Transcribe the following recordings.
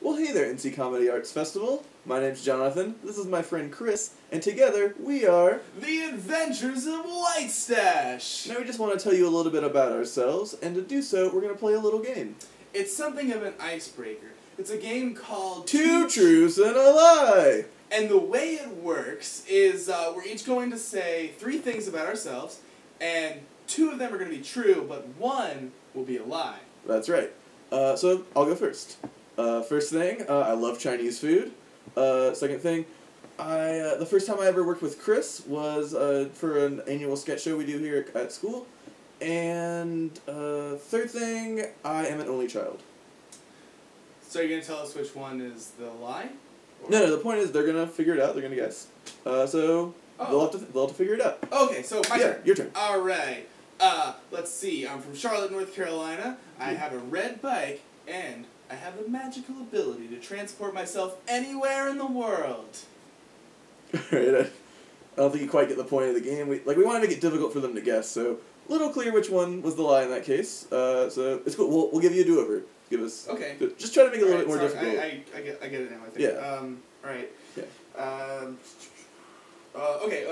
Well, hey there, NC Comedy Arts Festival. My name's Jonathan, this is my friend Chris, and together we are... The Adventures of Whitestache! Now we just want to tell you a little bit about ourselves, and to do so, we're going to play a little game. It's something of an icebreaker. It's a game called... Two Truths and a Lie! And the way it works is we're each going to say 3 things about ourselves, and 2 of them are going to be true, but 1 will be a lie. That's right. So, I'll go first. First thing, I love Chinese food. Second thing, the first time I ever worked with Chris was for an annual sketch show we do here at school. And third thing, I am an only child. So you're going to tell us which one is the lie? Or... No, the point is they're going to figure it out, they're going to guess. They'll have to figure it out. Okay, so my turn. Your turn. Alright. Let's see, I'm from Charlotte, North Carolina. I have a red bike, and I have the magical ability to transport myself anywhere in the world. Alright, I don't think you quite get the point of the game. We want to make it difficult for them to guess, so a little clear which one was the lie in that case. So it's cool. We'll give you a do-over. Give us. Okay. Just try to make it a little bit more difficult. I get it now, I think. Yeah. Alright. Yeah. Okay,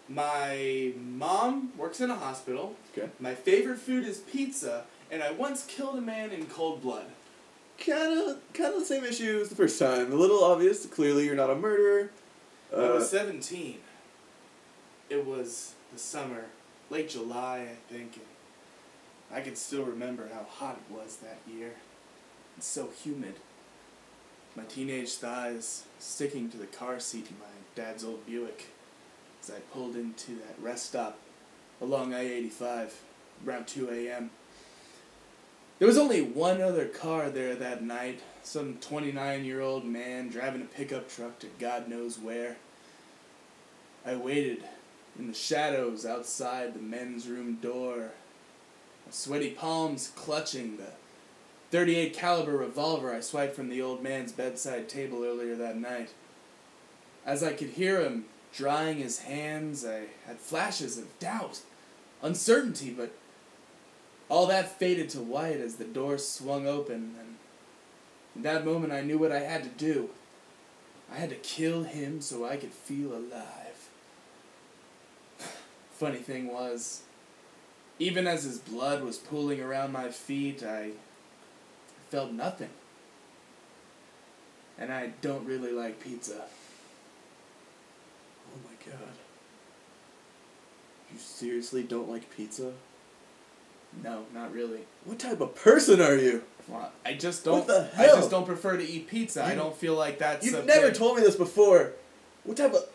my mom works in a hospital. Okay. My favorite food is pizza, and I once killed a man in cold blood. Kind of the same issue as the first time. A little obvious. Clearly, you're not a murderer. I was 17. It was the summer, late July, I think. And I can still remember how hot it was that year. It's so humid. My teenage thighs sticking to the car seat in my dad's old Buick as I pulled into that rest stop along I-85 around 2 a.m. There was only one other car there that night, some 29-year-old man driving a pickup truck to God knows where. I waited in the shadows outside the men's room door, my sweaty palms clutching the .38 caliber revolver I swiped from the old man's bedside table earlier that night. As I could hear him drying his hands, I had flashes of doubt, uncertainty, but all that faded to white as the door swung open, and in that moment I knew what I had to do. I had to kill him so I could feel alive. Funny thing was, even as his blood was pooling around my feet, I felt nothing. And I don't really like pizza. Oh my god. You seriously don't like pizza? No, not really. What type of person are you? Well, I just don't. What the hell? I just don't prefer to eat pizza. I don't feel like that's. You've never told me this before. What type of?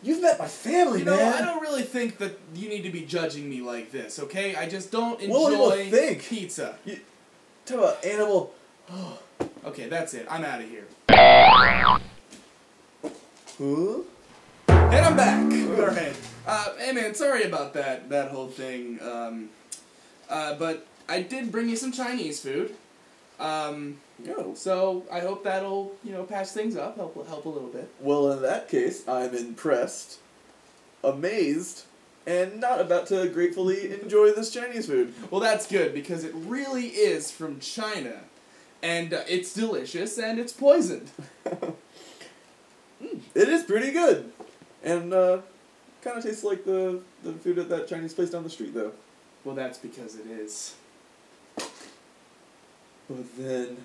You've met my family, man. I don't really think that you need to be judging me like this. Okay, I just don't enjoy What will people think? Pizza. Talk about animal. Okay, that's it. I'm out of here. Huh? And I'm back. Alright. Hey man, sorry about that whole thing. But I did bring you some Chinese food. So I hope that'll, patch things up, help a little bit. Well, in that case, I'm impressed, amazed, and not about to gratefully enjoy this Chinese food. Well, that's good, because it really is from China. And it's delicious, and it's poisoned. It is pretty good. And, kind of tastes like the food at that Chinese place down the street, though. Well, that's because it is. But then...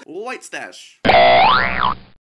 Whitestache.